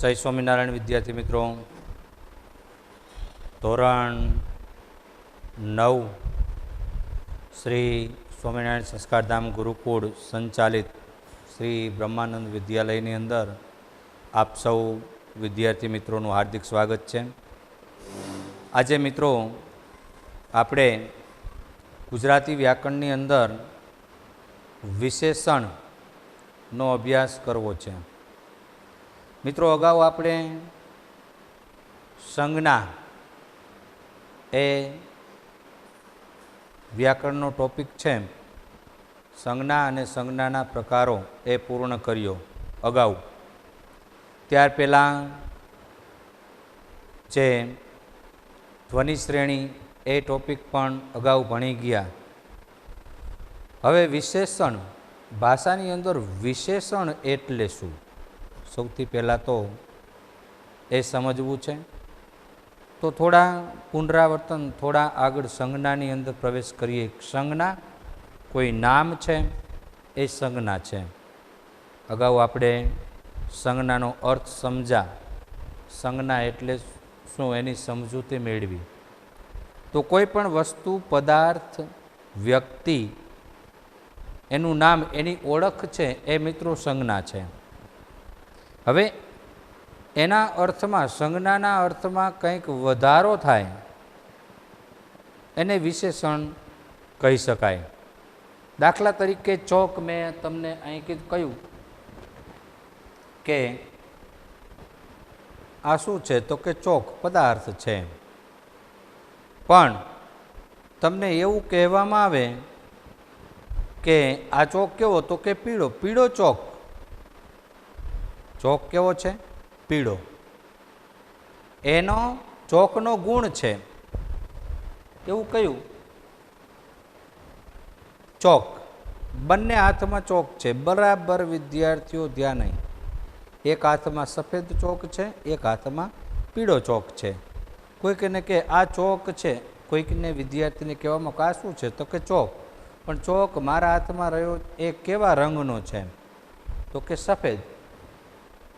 જય સ્વામિનારાયણ વિદ્યાર્થી મિત્રો, ધોરણ 9 શ્રી સ્વામિનારાયણ સંસ્કારધામ ગુરુકુળ સંચાલિત શ્રી બ્રહ્માનંદ વિદ્યાલયની અંદર આપ સૌ વિદ્યાર્થી મિત્રોનું હાર્દિક સ્વાગત છે. આજે મિત્રો આપણે ગુજરાતી વ્યાકરણની અંદર વિશેષણનો અભ્યાસ કરવો છે. મિત્રો, અગાઉ આપણે સંજ્ઞા એ વ્યાકરણનો ટોપિક છે, સંજ્ઞા અને સંજ્ઞાના પ્રકારો એ પૂર્ણ કર્યો અગાઉ. ત્યાર પહેલાં જે ધ્વનિ શ્રેણી એ ટોપિક પણ અગાઉ ભણી ગયા. હવે વિશેષણ, ભાષાની અંદર વિશેષણ એટલે શું, સૌથી પહેલાં તો એ સમજવું છે. તો થોડા પુનરાવર્તન, થોડા આગળ સંજ્ઞાની અંદર પ્રવેશ કરીએ. સંજ્ઞા કોઈ નામ છે, એ સંજ્ઞા છે. અગાઉ આપણે સંજ્ઞાનો અર્થ સમજા, સંજ્ઞા એટલે શું એની સમજૂતી મેળવી. તો કોઈ પણ વસ્તુ, પદાર્થ, વ્યક્તિ, એનું નામ, એની ઓળખ છે, એ મિત્રો સંજ્ઞા છે. હવે એના અર્થમાં, સંજ્ઞાના અર્થમાં કંઈક વધારો થાય એને વિશેષણ કહી શકાય. દાખલા તરીકે ચોક, મેં તમને અહીં કહ્યું કે આ શું છે, તો કે ચોક પદાર્થ છે. પણ તમને એવું કહેવામાં આવે કે આ ચોક કેવો, તો કે પીળો, પીળો ચોક. ચોક કેવો છે? પીળો. એનો ચોકનો ગુણ છે. એવું કયું? ચોક. બંને હાથમાં ચોક છે. બરાબર વિદ્યાર્થીઓ ધ્યાન નહીં. એક હાથમાં સફેદ ચોક છે, એક હાથમાં પીળો ચોક છે. કોઈકને કે આ ચોક છે, કોઈકને વિદ્યાર્થીને કહેવામાં કે આ શું છે, તો કે ચોક. પણ ચોક મારા હાથમાં રહ્યો એ કેવા રંગનો છે, તો કે સફેદ,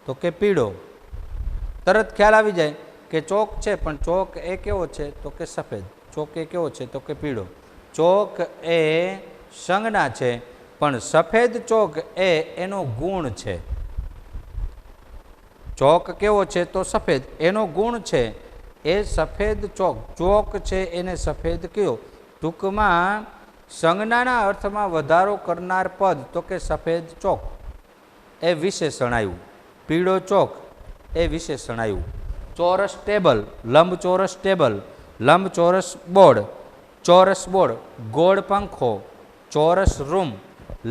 તો કે પીળો. તરત ખ્યાલ આવી જાય કે ચોક છે, પણ ચોક એ કેવો છે, તો કે સફેદ. ચોક એ કેવો છે, તો કે પીળો. ચોક એ સંજ્ઞા છે, પણ સફેદ ચોક એ એનો ગુણ છે. ચોક કેવો છે, તો સફેદ, એનો ગુણ છે એ સફેદ ચોક. ચોક છે એને સફેદ કયો. ટૂંકમાં સંજ્ઞાના અર્થમાં વધારો કરનાર પદ, તો કે સફેદ ચોક, એ વિશેષણ આવ્યું. પીળો ચોક એ વિશેષણ આવ્યું. ચોરસ ટેબલ, લંબચોરસ ટેબલ, લંબચોરસ બોર્ડ, ચોરસ બોર્ડ, ગોળ પંખો, ચોરસ રૂમ,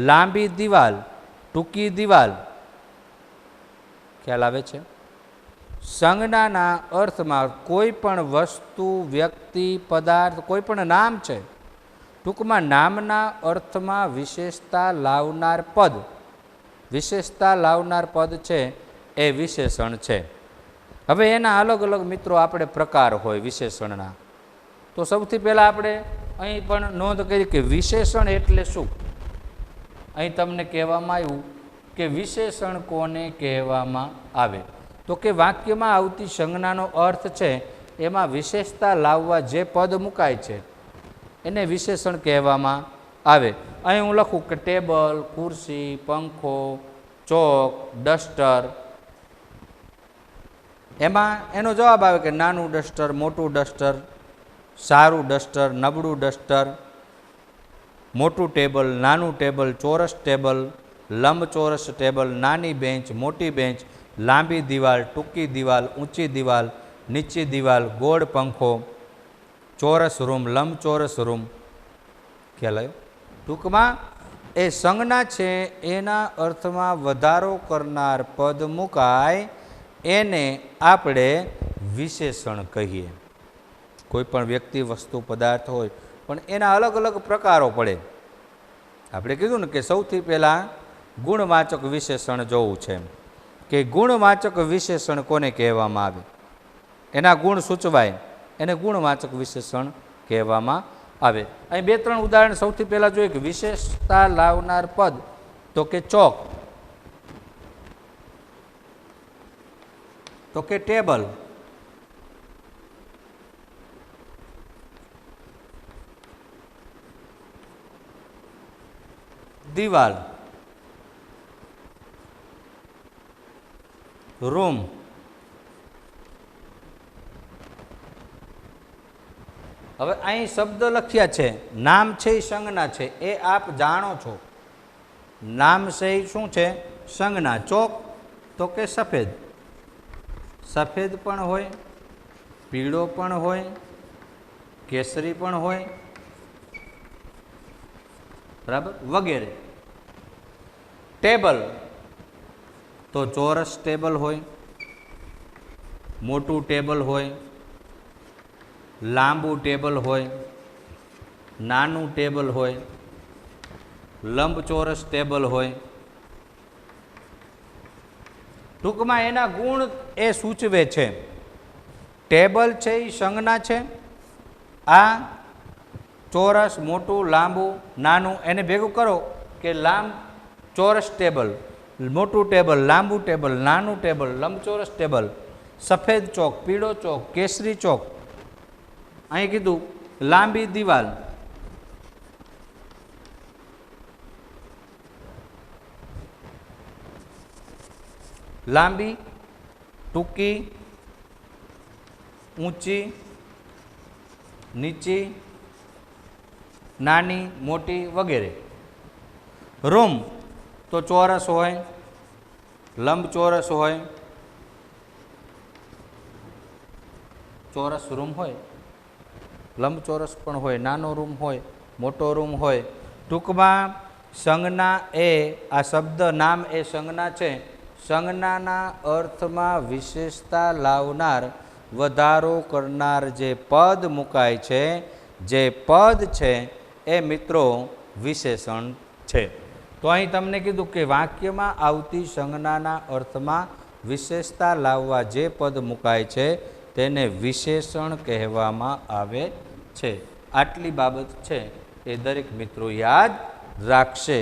લાંબી દિવાલ, ટૂંકી દિવાલ. ખ્યાલ આવે છે? સંજ્ઞાના અર્થમાં કોઈ પણ વસ્તુ, વ્યક્તિ, પદાર્થ, કોઈ પણ નામ છે, ટૂંકમાં નામના અર્થમાં વિશેષતા લાવનાર પદ, વિશેષતા લાવનાર પદ છે એ વિશેષણ છે. હવે એના અલગ અલગ મિત્રો આપણે પ્રકાર હોય વિશેષણના. તો સૌથી પહેલાં આપણે અહીં પણ નોંધ કરી કે વિશેષણ એટલે શું. અહીં તમને કહેવામાં આવ્યું કે વિશેષણ કોને કહેવામાં આવે, તો કે વાક્યમાં આવતી સંજ્ઞાનો અર્થ છે એમાં વિશેષતા લાવવા જે પદ મુકાય છે એને વિશેષણ કહેવામાં આવે. અહીં હું લખું કે ટેબલ, ખુરશી, પંખો, ચોક, ડસ્ટર. એમાં એનો જવાબ આવે કે નાનું ડસ્ટર, મોટું ડસ્ટર, સારું ડસ્ટર, નબળું ડસ્ટર, મોટું ટેબલ, નાનું ટેબલ, ચોરસ ટેબલ, લંબચોરસ ટેબલ, નાની બેન્ચ, મોટી બેન્ચ, લાંબી દિવાલ, ટૂંકી દિવાલ, ઊંચી દિવાલ, નીચી દિવાલ, ગોળ પંખો, ચોરસ રૂમ, લંબચોરસ રૂમ. ખ્યાલ આવ્યો? ટૂંકમાં એ સંજ્ઞા છે એના અર્થમાં વધારો કરનાર પદ મુકાય એને આપણે વિશેષણ કહીએ. કોઈ પણ વ્યક્તિ, વસ્તુ, પદાર્થ હોય, પણ એના અલગ અલગ પ્રકારો પડે. આપણે કીધું ને કે સૌથી પહેલાં ગુણવાચક વિશેષણ જોવું છે, કે ગુણવાચક વિશેષણ કોને કહેવામાં આવે. એના ગુણ સૂચવાય એને ગુણવાચક વિશેષણ કહેવામાં આવે. અહીં બે ત્રણ ઉદાહરણ સૌથી પહેલાં જોઈએ કે વિશેષતા લાવનાર પદ, તો કે ચોક. તો કે ટેબલ. દિવાલ. રૂમ. હવે અહીં શબ્દ લખ્યા છે, નામ છે એ સંજ્ઞા છે, એ આપ જાણો છો. નામ છે એ શું છે? સંજ્ઞા. ચોક તો કે સફેદ. સફેદ પણ હોય, પીળો પણ હોય, કેસરી પણ હોય, બરાબર, વગેરે. ટેબલ તો ચોરસ ટેબલ હોય, મોટું ટેબલ હોય, લાંબુ ટેબલ હોય, નાનું ટેબલ હોય, લંબચોરસ ટેબલ હોય. ટૂંકમાં એના ગુણ એ સૂચવે છે. ટેબલ છે એ સંજ્ઞા છે. આ ચોરસ, મોટું, લાંબુ, નાનું, એને ભેગું કરો કે ચોરસ ટેબલ, મોટું ટેબલ, લાંબુ ટેબલ, નાનું ટેબલ, લંબચોરસ ટેબલ, સફેદ ચોક, પીળો ચોક, કેસરી ચોક. અહીં કીધું લાંબી દિવાલ. લાંબી, ટૂંકી, ઊંચી, નીચી, નાની, મોટી વગેરે. રૂમ તો ચોરસ હોય, લંબચોરસ હોય, ચોરસ રૂમ હોય, લંબચોરસ પણ હોય, નાનો રૂમ હોય, મોટો રૂમ હોય. ટૂંકમાં સંજ્ઞા એ આ શબ્દ નામ એ સંજ્ઞા છે. સંજ્ઞાના અર્થમાં વિશેષતા લાવનાર, વધારો કરનાર જે પદ મુકાય છે, જે પદ છે એ મિત્રો વિશેષણ છે. તો અહીં તમને કીધું કે વાક્યમાં આવતી સંજ્ઞાના અર્થમાં વિશેષતા લાવવા જે પદ મુકાય છે તેને વિશેષણ કહેવામાં આવે છે. આટલી બાબત છે એ દરેક મિત્રો યાદ રાખશે.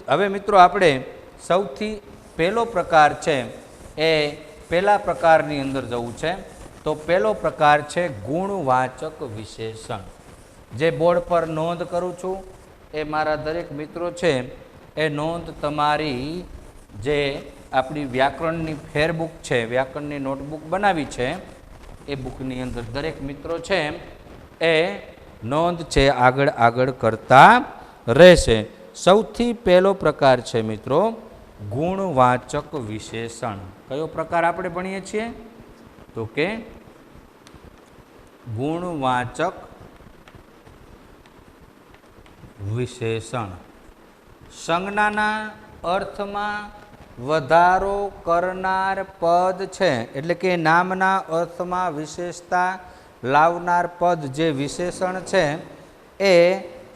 હવે મિત્રો આપણે સૌથી પહેલો પ્રકાર છે એ પહેલા પ્રકારની અંદર જવું છે. તો પહેલો પ્રકાર છે ગુણવાચક વિશેષણ. જે બોર્ડ પર નોંધ કરું છું એ મારા દરેક મિત્રો છે એ નોંધ તમારી જે આપણી વ્યાકરણની ફેરબુક છે, વ્યાકરણની નોટબુક બનાવી છે, એ બુકની અંદર દરેક મિત્રો છે એ નોંધ છે આગળ કરતા રહેશે. સૌથી પહેલો પ્રકાર છે મિત્રો ગુણવાચક વિશેષણ. કયો પ્રકાર આપણે ભણીએ છીએ? તો કે ગુણવાચક વિશેષણ. સંજ્ઞાના અર્થમાં વધારો કરનાર પદ છે, એટલે કે નામના અર્થમાં વિશેષતા લાવનાર પદ જે વિશેષણ છે એ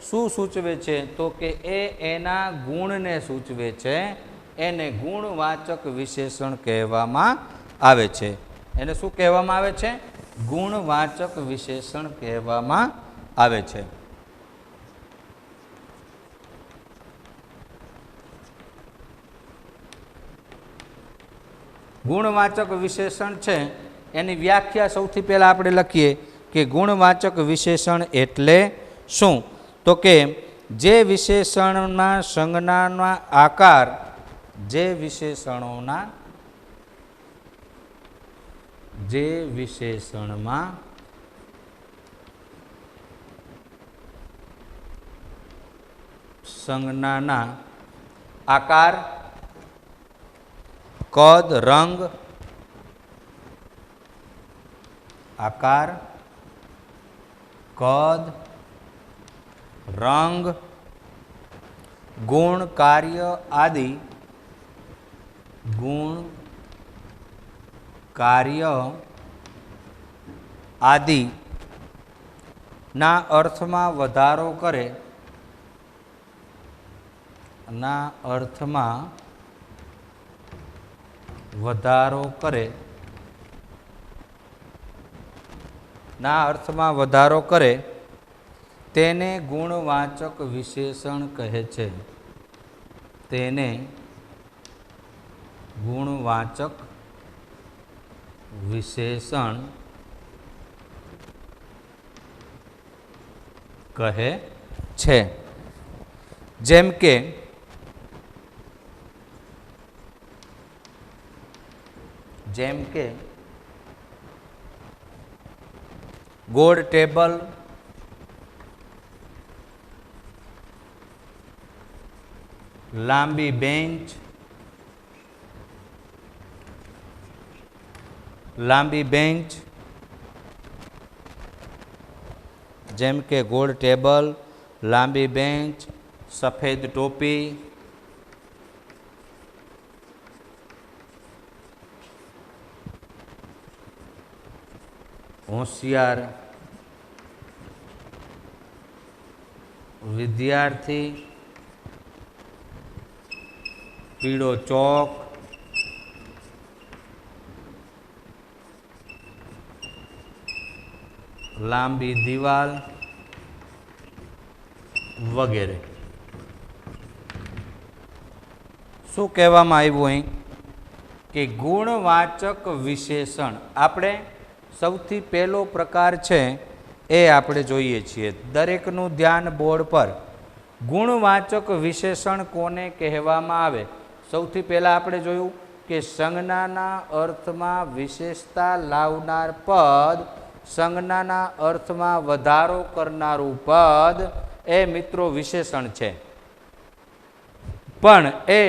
શું સૂચવે છે? તો કે એના ગુણને સૂચવે છે. એને ગુણવાચક વિશેષણ કહેવામાં આવે છે. એને શું કહેવામાં આવે છે? ગુણવાચક વિશેષણ કહેવામાં આવે છે. ગુણવાચક વિશેષણ છે એની વ્યાખ્યા સૌથી પહેલાં આપણે લખીએ કે ગુણવાચક વિશેષણ એટલે શું? તો કે જે વિશેષણના સંજ્ઞાના આકાર, જે વિશેષણમાં સંજ્ઞાના આકાર, કદ, રંગ, આકાર, કદ, રંગ, ગુણ, કાર્ય આદિ, ગુણ, કાર્ય આદિ ના અર્થમાં વધારો કરે, ના અર્થમાં વધારો કરે, ના અર્થમાં વધારો કરે તેને ગુણવાચક વિશેષણ કહે છે. તેને ગુણવાચક વિશેષણ કહે છે. જેમ કે ગોળ ટેબલ, લાંબી બેન્ચ, જેમ કે ગોળ ટેબલ, લાંબી બેન્ચ, સફેદ ટોપી, હોશિયાર વિદ્યાર્થી, પીળો ચોક, લાંબી દિવાલ વગેરે. શું કહેવામાં આવ્યું અહીં કે ગુણવાચક વિશેષણ આપણે સૌથી પહેલો પ્રકાર છે એ આપણે જોઈએ છીએ. દરેકનું ધ્યાન બોર્ડ પર. ગુણવાચક વિશેષણ કોને કહેવામાં આવે? સૌથી પહેલાં આપણે જોયું કે સંજ્ઞાના અર્થમાં વિશેષતા લાવનાર પદ, સંજ્ઞાના અર્થમાં વધારો કરનારું પદ એ મિત્રો વિશેષણ છે. પણ એ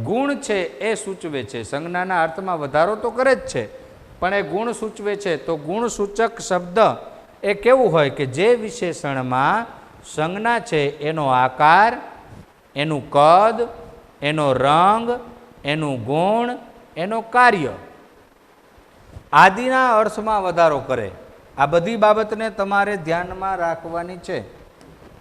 ગુણ છે એ સૂચવે છે. સંજ્ઞાના અર્થમાં વધારો તો કરે જ છે, પણ એ ગુણ સૂચવે છે. તો ગુણસૂચક શબ્દ એ કેવું હોય કે જે વિશેષણમાં સંજ્ઞા છે એનો આકાર, એનું કદ, એનો રંગ, એનું ગુણ, એનું કાર્ય આદિના અર્થમાં વધારો કરે. આ બધી બાબતને તમારે ધ્યાનમાં રાખવાની છે.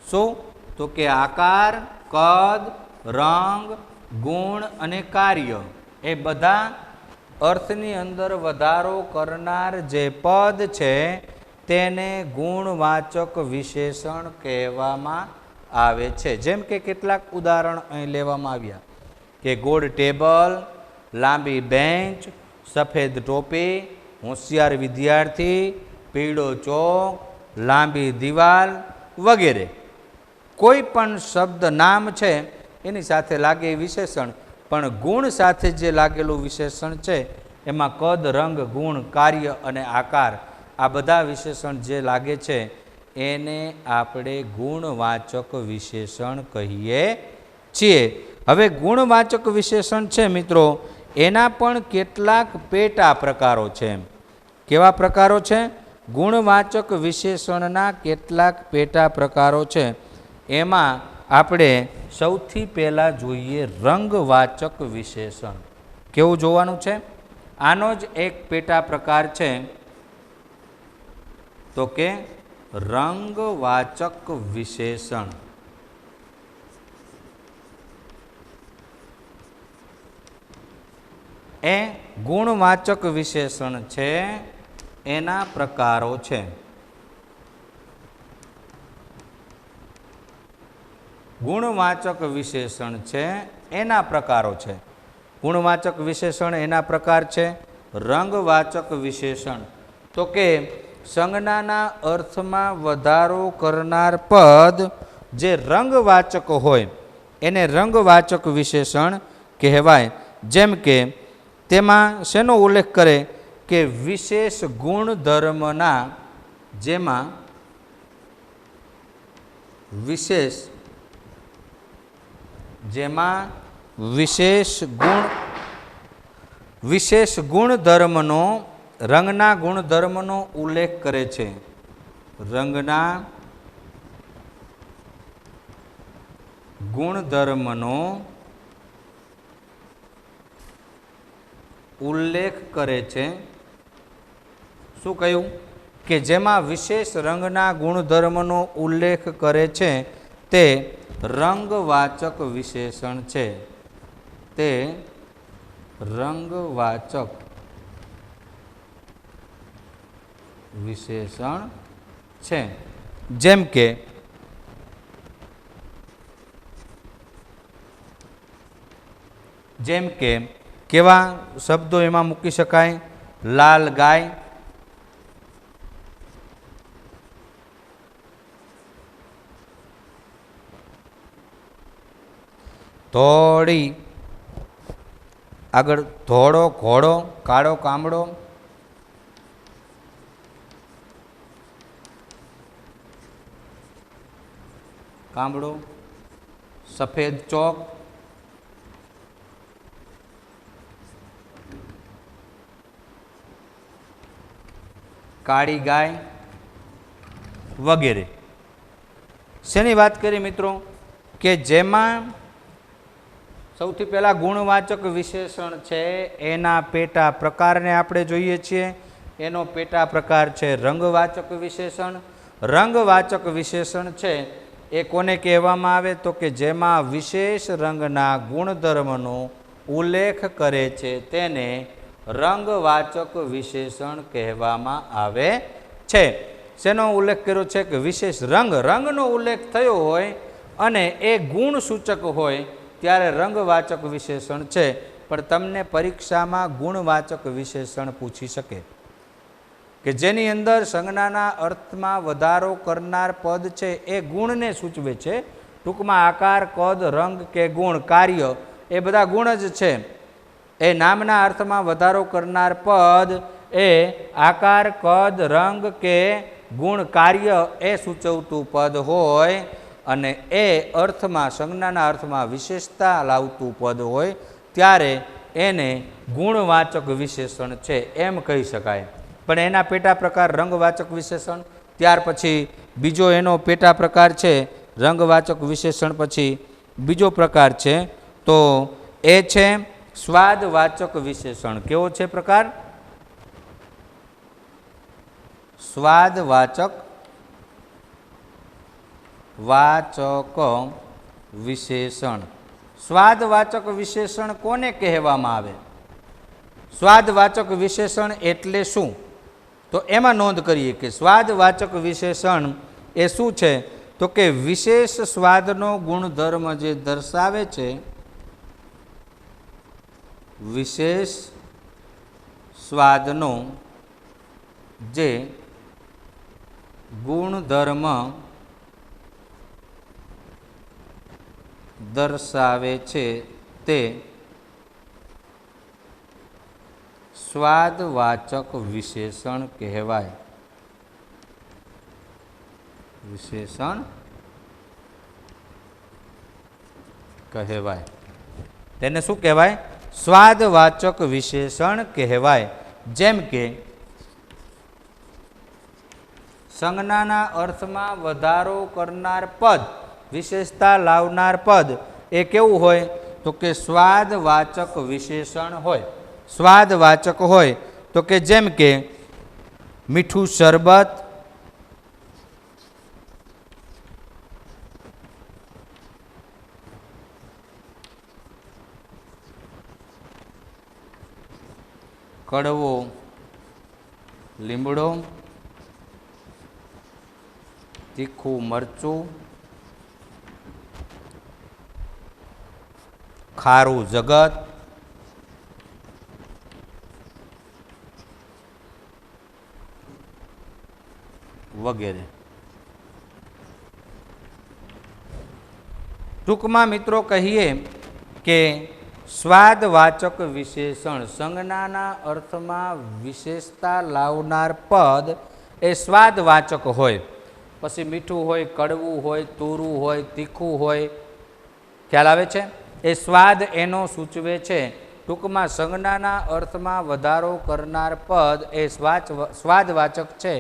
શું? તો કે આકાર, કદ, રંગ, ગુણ અને કાર્ય એ બધા અર્થની અંદર વધારો કરનાર જે પદ છે તેને ગુણવાચક વિશેષણ કહેવામાં આવે છે. જેમ કે કેટલાક ઉદાહરણ અહીં લેવામાં આવ્યા કે ગોળ ટેબલ, લાંબી બેન્ચ, સફેદ ટોપી, હોશિયાર વિદ્યાર્થી, પીળો ચોક, લાંબી દિવાલ વગેરે. કોઈ પણ શબ્દ નામ છે એની સાથે લાગે વિશેષણ, પણ ગુણ સાથે જે લાગેલું વિશેષણ છે એમાં કદ, રંગ, ગુણ, કાર્ય અને આકાર આ બધા વિશેષણ જે લાગે છે એને આપણે ગુણવાચક વિશેષણ કહીએ છીએ. હવે ગુણવાચક વિશેષણ છે મિત્રો, એના પણ કેટલાક પેટા પ્રકારો છે. કેવા પ્રકારો છે? ગુણવાચક વિશેષણના કેટલાક પેટા પ્રકારો છે. એમાં આપણે સૌથી પહેલાં જોઈએ રંગવાચક વિશેષણ. કેવું જોવાનું છે? આનો જ એક પેટા પ્રકાર છે તો કે રંગવાચક વિશેષણ. એ ગુણવાચક વિશેષણ છે, એના પ્રકારો છે. ગુણવાચક વિશેષણ છે એના પ્રકારો છે. ગુણવાચક વિશેષણ એના પ્રકાર છે. રંગવાચક વિશેષણ તો કે સંજ્ઞાના અર્થમાં વધારો કરનાર પદ જે રંગવાચક હોય એને રંગવાચક વિશેષણ કહેવાય. જેમ કે તેમાં શેનો ઉલ્લેખ કરે કે વિશેષ ગુણધર્મના, જેમાં વિશેષ ગુણધર્મનો, રંગના ગુણધર્મનો ઉલ્લેખ કરે છે. રંગના ગુણધર્મનો ઉલ્લેખ કરે છે. શું કહ્યું? કે જેમાં વિશેષ રંગના ગુણધર્મનો ઉલ્લેખ કરે છે તે રંગવાચક વિશેષણ છે. તે રંગવાચક વિશેષણ છે. જેમ કે કેવા શબ્દો એમાં મૂકી શકાય લાલ ગાય, ધોળી, આગળ ધોળો ઘોડો, કાળો કામડો, કામડો, સફેદ ચોક, કાળી ગાય વગેરે. શેની વાત કરી મિત્રો કે જેમાં સૌથી પહેલાં ગુણવાચક વિશેષણ છે એના પેટા પ્રકારને આપણે જોઈએ છીએ. એનો પેટા પ્રકાર છે રંગવાચક વિશેષણ. રંગવાચક વિશેષણ છે એ કોને કહેવામાં આવે તો કે જેમાં વિશેષ રંગના ગુણધર્મનો ઉલ્લેખ કરે છે તેને રંગવાચક વિશેષણ કહેવામાં આવે છે. શેનો ઉલ્લેખ કર્યો છે કે વિશેષ રંગનો ઉલ્લેખ થયો હોય અને એ ગુણ સૂચક હોય ત્યારે રંગવાચક વિશેષણ છે. પણ તમને પરીક્ષામાં ગુણવાચક વિશેષણ પૂછી શકે કે જેની અંદર સંજ્ઞાના અર્થમાં વધારો કરનાર પદ છે એ ગુણને સૂચવે છે. ટૂંકમાં આકાર, કદ, રંગ કે ગુણ, કાર્ય એ બધા ગુણ જ છે. એ નામના અર્થમાં વધારો કરનાર પદ એ આકાર, કદ, રંગ કે ગુણ, કાર્ય એ સૂચવતું પદ હોય અને એ અર્થમાં સંજ્ઞાના અર્થમાં વિશેષતા લાવતું પદ હોય ત્યારે એને ગુણવાચક વિશેષણ છે એમ કહી શકાય. પણ એના પેટા પ્રકાર રંગવાચક વિશેષણ, ત્યાર પછી બીજો એનો પેટા પ્રકાર છે રંગવાચક વિશેષણ પછી બીજો પ્રકાર છે તો એ છે સ્વાદવાચક વિશેષણ. કેવો છે પ્રકાર? સ્વાદવાચક વિશેષણ. સ્વાદવાચક વિશેષણ કોને કહેવામાં આવે? સ્વાદવાચક વિશેષણ એટલે શું? તો એમાં નોંધ કરીએ કે સ્વાદવાચક વિશેષણ એ શું છે તો કે વિશેષ સ્વાદનો ગુણધર્મ જે દર્શાવે છે, વિશેષ સ્વાદનો જે ગુણધર્મ દર્શાવે છે તે સ્વાદવાચક વિશેષણ કહેવાય. વિશેષણ કહેવાય. તેને શું કહેવાય? સ્વાદવાચક વિશેષણ કહેવાય. જેમ કે સંજ્ઞાના અર્થમાં વધારો કરનાર પદ, વિશેષતા લાવનાર પદ એ કેવું હોય તો કે સ્વાદવાચક વિશેષણ હોય. સ્વાદવાચક હોય તો કે જેમ કે મીઠું શરબત, કડવો લીમડો, તીખું મરચું, ખારું જગત, વગેરે. ટૂંકમાં મિત્રો કહીએ કે સ્વાદવાચક વિશેષણ સંજ્ઞાના અર્થમાં વિશેષતા લાવનાર પદ એ સ્વાદવાચક હોય. પછી મીઠું હોય, કડવું હોય, તુરું હોય, તીખું હોય, ખ્યાલ આવે છે? એ સ્વાદ એનો સૂચવે છે. ટૂંકમાં સંજ્ઞાના અર્થમાં વધારો કરનાર પદ એ સ્વાદવાચક છે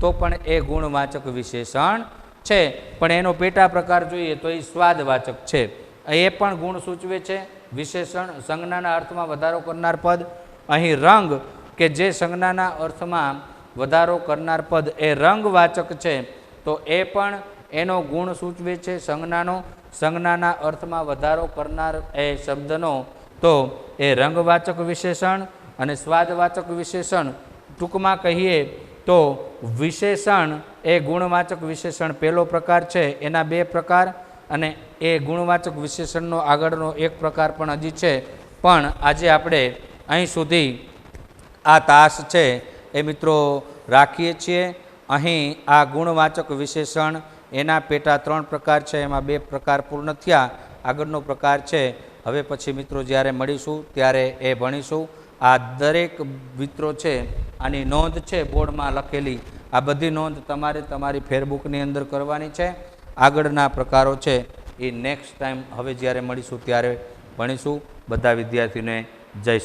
તો પણ એ ગુણવાચક વિશેષણ છે. પણ એનો પેટા પ્રકાર જોઈએ તો એ સ્વાદવાચક છે. એ પણ ગુણ સૂચવે છે. વિશેષણ સંજ્ઞાના અર્થમાં વધારો કરનાર પદ. અહીં રંગ કે જે સંજ્ઞાના અર્થમાં વધારો કરનાર પદ એ રંગવાચક છે તો એ પણ એનો ગુણ સૂચવે છે સંજ્ઞાના અર્થમાં વધારો કરનાર એ શબ્દનો તો એ રંગવાચક વિશેષણ. અને સ્વાદવાચક વિશેષણ ટૂંકમાં કહીએ તો વિશેષણ એ ગુણવાચક વિશેષણ પહેલો પ્રકાર છે. એના બે પ્રકાર અને એ ગુણવાચક વિશેષણનો આગળનો એક પ્રકાર પણ હજી છે. પણ આજે આપણે અહીં સુધી આ તાસ છે એ મિત્રો રાખીએ છીએ. અહીં આ ગુણવાચક વિશેષણ એના પેટા 3 પ્રકાર છે, એમાં 2 પ્રકાર પૂર્ણ થયા. આગળનો પ્રકાર છે હવે પછી મિત્રો જ્યારે મળીશું ત્યારે એ ભણીશું. આ દરેક મિત્રો છે આની નોંધ છે બોર્ડમાં લખેલી, આ બધી નોંધ તમારે તમારી ફેરબુકની અંદર કરવાની છે. આગળના પ્રકારો છે એ નેક્સ્ટ ટાઈમ હવે જ્યારે મળીશું ત્યારે ભણીશું. બધા વિદ્યાર્થીઓને જય